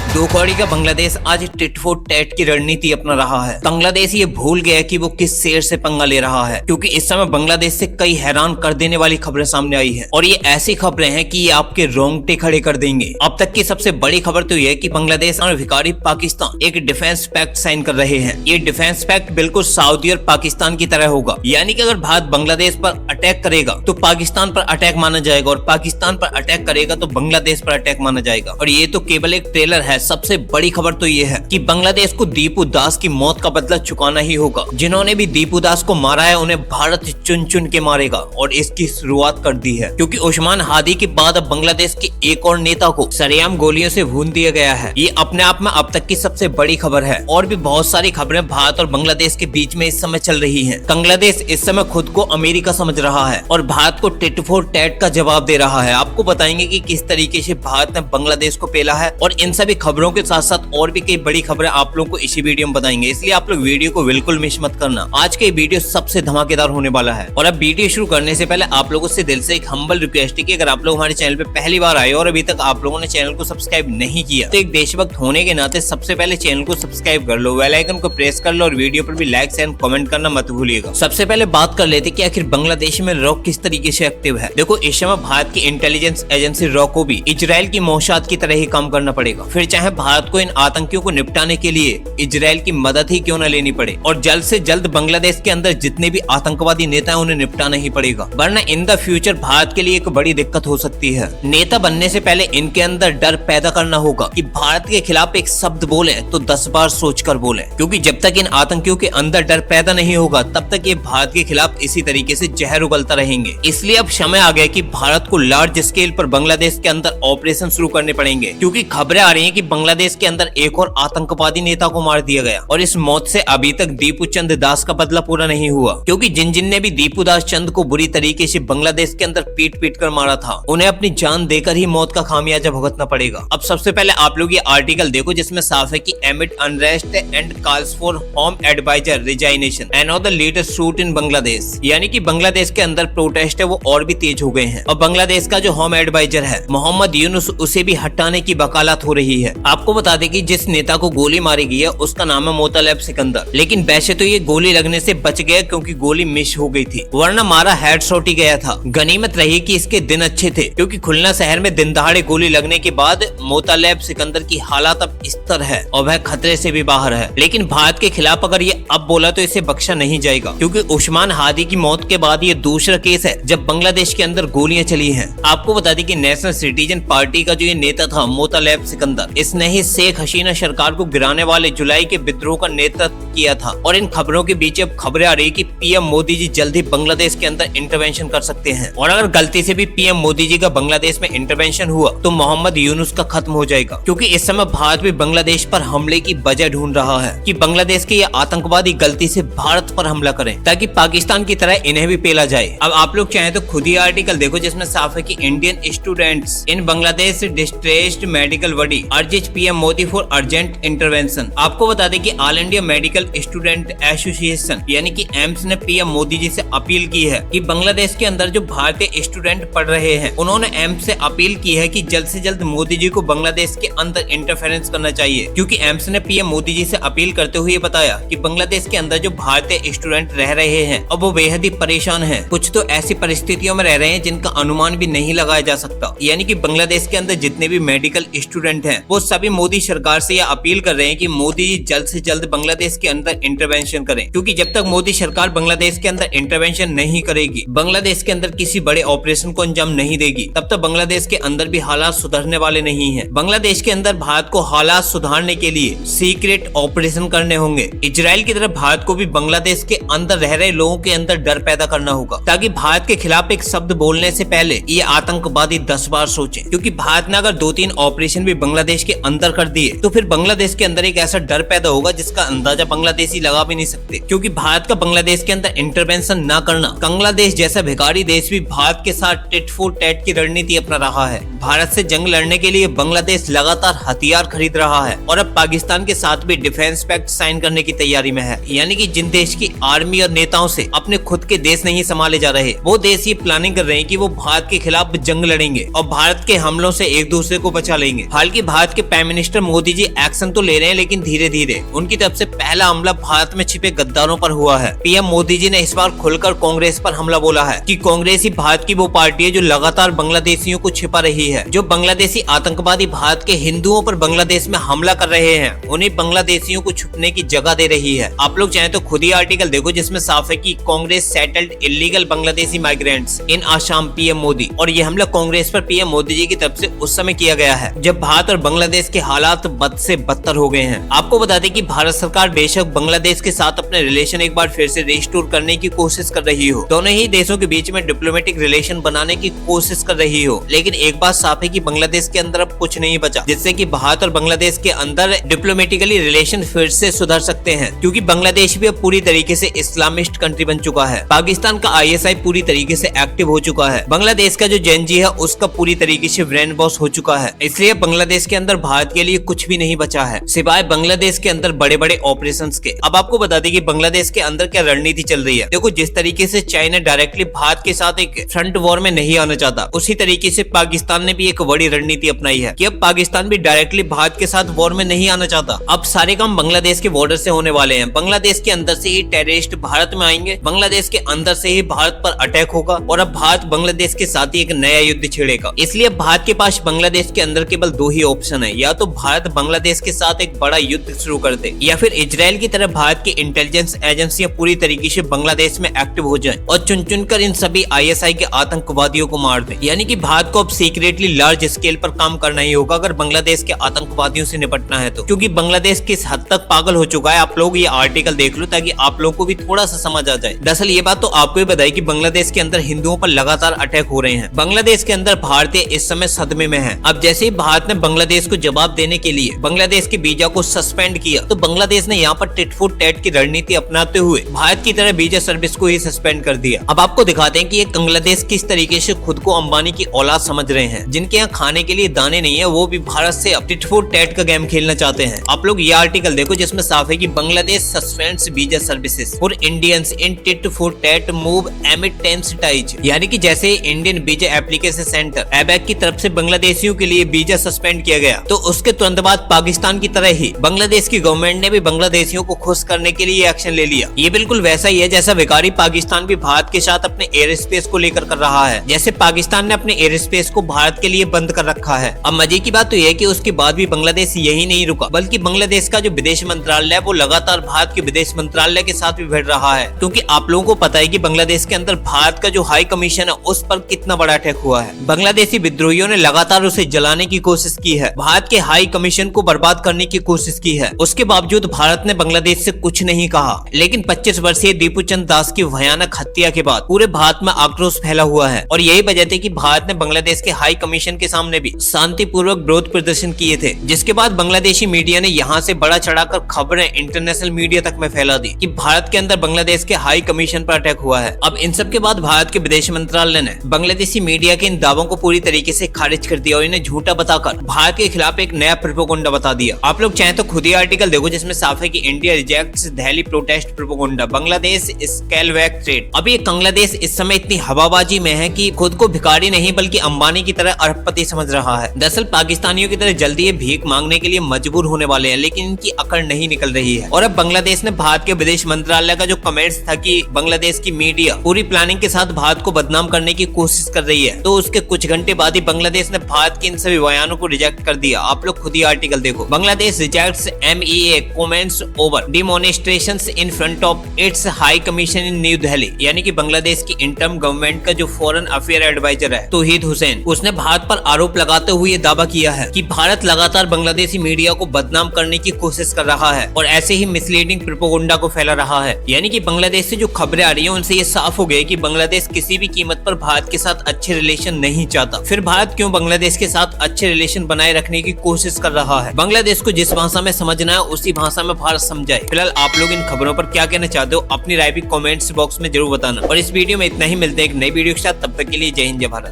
दो कौड़ी का बांग्लादेश आज टिट फॉर टैट की रणनीति अपना रहा है। बांग्लादेश ये भूल गया कि वो किस शेर से पंगा ले रहा है, क्योंकि इस समय बांग्लादेश से कई हैरान कर देने वाली खबरें सामने आई हैं और ये ऐसी खबरें हैं कि ये आपके रोंगटे खड़े कर देंगे। अब तक की सबसे बड़ी खबर तो ये कि बांग्लादेश और भिखारी पाकिस्तान एक डिफेंस पैक्ट साइन कर रहे हैं। ये डिफेंस पैक्ट बिल्कुल सऊदी और पाकिस्तान की तरह होगा, यानी कि अगर भारत बांग्लादेश पर अटैक करेगा तो पाकिस्तान पर अटैक माना जाएगा और पाकिस्तान पर अटैक करेगा तो बांग्लादेश पर अटैक माना जाएगा। और ये तो केवल एक ट्रेलर है, सबसे बड़ी खबर तो ये है कि बांग्लादेश को दीपू दास की मौत का बदला चुकाना ही होगा। जिन्होंने भी दीपू दास को मारा है उन्हें भारत चुन चुन के मारेगा और इसकी शुरुआत कर दी है, क्योंकि उस्मान हादी के बाद अब बांग्लादेश के एक और नेता को सरेआम गोलियों से भून दिया गया है। ये अपने आप में अब तक की सबसे बड़ी खबर है और भी बहुत सारी खबरें भारत और बांग्लादेश के बीच में इस समय चल रही है। बांग्लादेश इस समय खुद को अमेरिका समझ रहा है और भारत को टिट फॉर टैट का जवाब दे रहा है। आपको बताएंगे कि किस तरीके से भारत ने बांग्लादेश को पेला है और इन सभी खबरों के साथ साथ और भी कई बड़ी खबरें आप लोगों को इसी वीडियो में बताएंगे, इसलिए आप लोग वीडियो को बिल्कुल मिस मत करना। आज के वीडियो सबसे धमाकेदार होने वाला है। और अब वीडियो शुरू करने से पहले आप लोगों से दिल से एक हम्बल रिक्वेस्ट है कि अगर आप लोग हमारे चैनल पे पहली बार आए और अभी तक आप लोगों ने चैनल को सब्सक्राइब नहीं किया तो एक देशभक्त होने के नाते सबसे पहले चैनल को सब्सक्राइब कर लो, बेल आइकन को प्रेस कर लो और वीडियो पर भी लाइक एंड कमेंट करना मत भूलिएगा। सबसे पहले बात कर लेते कि आखिर बांग्लादेश में रॉ किस तरीके से एक्टिव है। देखो, इस समय भारत की इंटेलिजेंस एजेंसी रॉ को भी इजराइल की मोसाद की तरह ही काम करना पड़ेगा, फिर चाहे भारत को इन आतंकियों को निपटाने के लिए इजराइल की मदद ही क्यों न लेनी पड़े। और जल्द से जल्द बांग्लादेश के अंदर जितने भी आतंकवादी नेता हैं उन्हें निपटाना ही पड़ेगा, वरना इन द फ्यूचर भारत के लिए एक बड़ी दिक्कत हो सकती है। नेता बनने से पहले इनके अंदर डर पैदा करना होगा कि भारत के खिलाफ एक शब्द बोले तो 10 बार सोचकर बोले, क्योंकि जब तक इन आतंकियों के अंदर डर पैदा नहीं होगा तब तक ये भारत के खिलाफ इसी तरीके से जहर उगलता रहेंगे। इसलिए अब समय आ गया कि भारत को लार्ज स्केल पर बांग्लादेश के अंदर ऑपरेशन शुरू करने पड़ेंगे, क्योंकि खबरें आ रही हैं कि बांग्लादेश के अंदर एक और आतंकवादी नेता को मार दिया गया और इस मौत से अभी तक दीपू चंद दास का बदला पूरा नहीं हुआ, क्योंकि जिन जिन ने भी दीपू दास चंद को बुरी तरीके से बांग्लादेश के अंदर पीट पीट कर मारा था उन्हें अपनी जान देकर ही मौत का खामियाजा भुगतना पड़ेगा। अब सबसे पहले आप लोग ये आर्टिकल देखो जिसमें साफ है कि amid unrest and calls for home adviser resignation another leader shoot in Bangladesh, यानी कि बांग्लादेश के अंदर प्रोटेस्ट है वो और भी तेज हो गए हैं और बांग्लादेश का जो होम एडवाइजर है मोहम्मद यूनुस उसे भी हटाने की वकालत हो रही है। आपको बता दें कि जिस नेता को गोली मारी गई है उसका नाम है मोतलेब सिकंदर, लेकिन वैसे तो ये गोली लगने से बच गया क्योंकि गोली मिस हो गई थी, वरना मारा हेडशॉट ही गया था। गनीमत रही कि इसके दिन अच्छे थे, क्योंकि खुलना शहर में दिन दहाड़े गोली लगने के बाद मोतलेब सिकंदर की हालत अब स्थिर है और वह खतरे से भी बाहर है। लेकिन भारत के खिलाफ अगर ये अब बोला तो इसे बख्शा नहीं जाएगा, क्योंकि उस्मान हादी की मौत के बाद ये दूसरा केस है जब बांग्लादेश के अंदर गोलियां चली हैं। आपको बता दें कि नेशनल सिटीजन पार्टी का जो ये नेता था मोतलेब सिकंदर, इसने ही शेख हसीना सरकार को गिराने वाले जुलाई के विद्रोह का नेतृत्व किया था। और इन खबरों के बीच अब खबरें आ रही कि पीएम मोदी जी जल्द ही बांग्लादेश के अंदर इंटरवेंशन कर सकते हैं और अगर गलती से भी पीएम मोदी जी का बांग्लादेश में इंटरवेंशन हुआ तो मोहम्मद यूनुस का खत्म हो जाएगा, क्योंकि इस समय भारत भी बांग्लादेश पर हमले की वजह ढूंढ रहा है कि बांग्लादेश के ये आतंकवादी गलती से भारत पर हमला करें ताकि पाकिस्तान की तरह इन्हें भी पेला जाए। अब आप लोग चाहें तो खुद ही आर्टिकल देखो जिसमें साफ है कि Indian students in Bangladesh distressed medical body urges PM Modi for urgent intervention. आपको बता दें कि all India medical student association यानी कि एम्स ने पीएम मोदी जी से अपील की है कि बांग्लादेश के अंदर जो भारतीय स्टूडेंट पढ़ रहे हैं उन्होंने एम्स से अपील की है कि जल्द से जल्द मोदी जी को बांग्लादेश के अंदर इंटरफेरेंस करना चाहिए, क्योंकि एम्स ने पीएम मोदी जी से अपील करते हुए बताया कि बांग्लादेश के अंदर जो भारतीय स्टूडेंट रह रहे हैं अब वो बेहद ही परेशान है। कुछ तो ऐसी परिस्थितियों में रह रहे हैं जिनका अनुमान भी नहीं लगाया जा सकता, यानी कि बांग्लादेश के अंदर जितने भी मेडिकल स्टूडेंट हैं वो सभी मोदी सरकार से यह अपील कर रहे हैं कि मोदी जी जल्द से जल्द बांग्लादेश के अंदर इंटरवेंशन करें, क्योंकि जब तक मोदी सरकार बांग्लादेश के अंदर इंटरवेंशन नहीं करेगी, बांग्लादेश के अंदर किसी बड़े ऑपरेशन को अंजाम नहीं देगी, तब तक बांग्लादेश के अंदर भी हालात सुधरने वाले नहीं हैं। बांग्लादेश के अंदर भारत को हालात सुधारने के लिए सीक्रेट ऑपरेशन करने होंगे। इजराइल की तरह भारत को भी बांग्लादेश के अंदर रह रहे लोगों के अंदर डर पैदा करना होगा, ताकि भारत के खिलाफ एक शब्द बोलने से पहले ये आतंकवादी 10 बार सोचें, क्योंकि भारत ने अगर 2-3 ऑपरेशन भी बांग्लादेश के अंदर कर दिए तो फिर बांग्लादेश के अंदर एक ऐसा डर पैदा होगा जिसका अंदाजा बांग्लादेशी लगा भी नहीं सकते, क्योंकि भारत का बांग्लादेश के अंदर इंटरवेंशन न करना, बांग्लादेश जैसा भिखारी देश भी भारत के साथ टिट फॉर टैट की रणनीति अपना रहा है। भारत से जंग लड़ने के लिए बांग्लादेश लगातार हथियार खरीद रहा है और अब पाकिस्तान के साथ भी डिफेंस पैक्ट साइन करने की तैयारी में है। यानी कि जिन देश की आर्मी और नेताओं से अपने खुद के देश नहीं संभाले जा रहे, वो देश ये प्लानिंग कर रहे हैं कि वो भारत के खिलाफ जंग लड़ेंगे और भारत के हमलों से एक दूसरे को बचा लेंगे। हालांकि भारत के prime minister Modi ji action तो ले रहे हैं, लेकिन धीरे धीरे। उनकी तरफ से पहला हमला भारत में छिपे गद्दारों पर हुआ है। पीएम मोदी जी ने इस बार खुलकर कांग्रेस पर हमला बोला है कि कांग्रेस ही भारत की वो पार्टी है जो लगातार बांग्लादेशियों को छिपा रही है। जो बांग्लादेशी आतंकवादी भारत के हिंदुओं पर बांग्लादेश में हमला कर रहे हैं, उन्हें बांग्लादेशियों को छुपने की जगह दे रही है। आप लोग चाहे तो खुद ही आर्टिकल देखो, जिसमें साफ है कि Congress settled illegal Bangladeshi migrants in Assam, PM Modi. और ये हमला कांग्रेस पर पीएम मोदी जी की तरफ से उस समय किया गया है जब भारत और बांग्लादेश के हालात बद से बदतर हो गए हैं। आपको बता दें कि भारत सरकार बेशक बांग्लादेश के साथ अपने रिलेशन एक बार फिर से रिस्टोर करने की कोशिश कर रही हो, दोनों ही देशों के बीच में डिप्लोमेटिक रिलेशन बनाने की कोशिश कर रही हो, लेकिन एक बात साफ है कि बांग्लादेश के अंदर अब कुछ नहीं बचा जिससे कि भारत और बांग्लादेश के अंदर डिप्लोमेटिकली रिलेशन फिर से सुधर सकते हैं, क्योंकि बांग्लादेश भी अब पूरी तरीके से इस्लामिस्ट कंट्री बन चुका है। पाकिस्तान का ISI पूरी तरीके से एक्टिव हो चुका है। बांग्लादेश का जो जेएनजी है उसका पूरी तरीके से ब्रेन वॉश हो चुका है। इसलिए बांग्लादेश के अंदर भारत के लिए कुछ भी नहीं बचा है सिवाय बांग्लादेश के अंदर बड़े बड़े ऑपरेशंस के। अब आपको बता दें कि बांग्लादेश के अंदर क्या रणनीति चल रही है। देखो, जिस तरीके से चाइना डायरेक्टली भारत के साथ एक फ्रंट वॉर में नहीं आना चाहता, उसी तरीके से पाकिस्तान ने भी एक बड़ी रणनीति अपनाई है कि अब पाकिस्तान भी डायरेक्टली भारत के साथ वॉर में नहीं आना चाहता। अब सारे काम बांग्लादेश के बॉर्डर से होने वाले हैं। बांग्लादेश के अंदर से ही टेररिस्ट भारत में आएंगे, बांग्लादेश के अंदर से ही भारत पर अटैक होगा और अब भारत बांग्लादेश के साथ ही एक नया युद्ध छेड़ेगा। इसलिए भारत के पास बांग्लादेश के अंदर केवल दो ही ऑप्शन है, या तो भारत बांग्लादेश के साथ एक बड़ा युद्ध शुरू कर दे, या फिर इजराइल की तरह भारत की इंटेलिजेंस एजेंसियां पूरी तरीके से बांग्लादेश में एक्टिव हो जाएं और चुन चुन कर इन सभी ISI के आतंकवादियों को मार दें। यानी कि भारत को अब सीक्रेटली लार्ज स्केल पर काम करना ही होगा अगर बांग्लादेश के आतंकवादियों से निपटना है तो, क्योंकि बांग्लादेश किस हद तक पागल हो चुका है। आप लोग ये आर्टिकल देख लो ताकि आप लोगों को भी थोड़ा सा समझ आ जाए। दरअसल ये बात तो आपको ही बताई कि बांग्लादेश के अंदर हिंदुओं पर लगातार अटैक हो रहे हैं। बांग्लादेश के अंदर भारतीय इस समय सदमे में है। अब जैसे ही भारत ने बांग्लादेश को जवाब देने के लिए बांग्लादेश के वीजा को सस्पेंड किया, तो बांग्लादेश ने यहाँ पर टिट फॉर टैट की रणनीति अपनाते हुए भारत की तरह वीजा सर्विस को ही सस्पेंड कर दिया। अब आपको दिखाते हैं कि ये बांग्लादेश किस तरीके से खुद को अंबानी की औलाद समझ रहे हैं। जिनके यहाँ खाने के लिए दाने नहीं है, वो भी भारत से अब टिट फॉर टैट का गेम खेलना चाहते हैं। आप लोग ये आर्टिकल देखो, जिसमें साफ है कि Bangladesh suspends visa services for Indians in tit for tat move amid tense ties. यानी कि जैसे Indian visa application centre ABAC की तरफ से बांग्लादेशियों के लिए वीजा सस्पेंड किया गया, तो उसके तुरंत बाद पाकिस्तान की तरह ही बांग्लादेश की गवर्नमेंट ने भी बांग्लादेशियों को खुश करने के लिए एक्शन ले लिया। ये बिल्कुल वैसा ही है जैसा भिखारी पाकिस्तान भी भारत के साथ अपने एयर स्पेस को लेकर कर रहा है। जैसे पाकिस्तान ने अपने एयर स्पेस को भारत के लिए बंद कर रखा है। अब मजे की बात तो यह है कि उसके बाद भी बांग्लादेश यही नहीं रुका, बल्कि बांग्लादेश का जो विदेश मंत्रालय है वो लगातार भारत के विदेश मंत्रालय के साथ भी भिड़ रहा है, क्योंकि आप लोगों को पता है कि बांग्लादेश के अंदर भारत का जो हाई कमीशन है उस पर कितना बड़ा अटैक हुआ है। बांग्लादेशी विद्रोहियों ने लगातार उसे जलाने की कोशिश की है, भारत के हाई कमीशन को बर्बाद करने की कोशिश की है। उसके बावजूद भारत ने बांग्लादेश से कुछ नहीं कहा, लेकिन 25 वर्षीय दीपू चंद दास की भयानक हत्या के बाद पूरे भारत में आक्रोश फैला हुआ है और यही वजह थी कि भारत ने बांग्लादेश के हाई कमीशन के सामने भी शांतिपूर्वक विरोध प्रदर्शन किए थे, जिसके बाद बांग्लादेशी मीडिया ने यहाँ से बड़ा चढ़ाकर खबरें इंटरनेशनल मीडिया तक में फैला दी कि भारत के अंदर बांग्लादेश के हाई कमीशन पर अटैक हुआ है। अब इन सब के बाद भारत के विदेश मंत्रालय ने बांग्लादेशी मीडिया के इन दावों को पूरी तरीके से खारिज कर दिया और इन्हें झूठा बताकर भारत के खिलाफ एक नया प्रोपेगेंडा बता दिया। आप लोग चाहे तो खुद ही आर्टिकल देखो, जिसमें साफ है कि India rejects Delhi protest propaganda, Bangladesh scale back threat. अब ये बांग्लादेश इस समय इतनी हवाबाजी में है कि खुद को भिखारी नहीं बल्कि अंबानी की तरह अरबपति समझ रहा है। दरअसल पाकिस्तानियों की तरह जल्दी ये भीख मांगने के लिए मजबूर होने वाले हैं, लेकिन इनकी अकड़ नहीं निकल रही है। और अब बांग्लादेश ने भारत के विदेश मंत्रालय का जो कमेंट्स था कि बांग्लादेश की मीडिया पूरी प्लानिंग के साथ भारत को बदनाम करने की कोशिश कर रही है, तो उसके कुछ घंटे बाद ही बांग्लादेश ने भारत के इन सभी बयानों को रिजेक्ट कर दिया। आप लोग खुद ही आर्टिकल देखो। Bangladesh rejects MEA comments over demonstrations in front of its high commission in new Delhi. यानी कि बांग्लादेश की इंटर्म गवर्नमेंट का जो फॉरेन अफेयर एडवाइजर है तौहीद हुसैन, उसने भारत पर आरोप लगाते हुए दावा किया है कि भारत लगातार बांग्लादेशी मीडिया को बदनाम करने की कोशिश कर रहा है और ऐसे ही मिसलीडिंग प्रोपेगेंडा को फैला रहा है। यानी कि बांग्लादेश से जो खबरें आ रही हैं उनसे ये साफ हो गया कि बांग्लादेश किसी भी कीमत पर भारत के साथ अच्छे रिलेशन नहीं चाहता। फिर भारत क्यों बांग्लादेश के साथ अच्छे रिलेशन बनाए रखने की कोशिश कर रहा है? बांग्लादेश को जिस भाषा में समझना है उसी भाषा में भारत समझाए। फिलहाल आप लोग इन खबरों पर क्या कहना चाहते हो, अपनी राय भी कमेंट्स बॉक्स में जरूर बताना। और इस वीडियो में इतना ही, मिलते हैं एक नई वीडियो के साथ, तब तक के लिए जय हिंद जय भारत।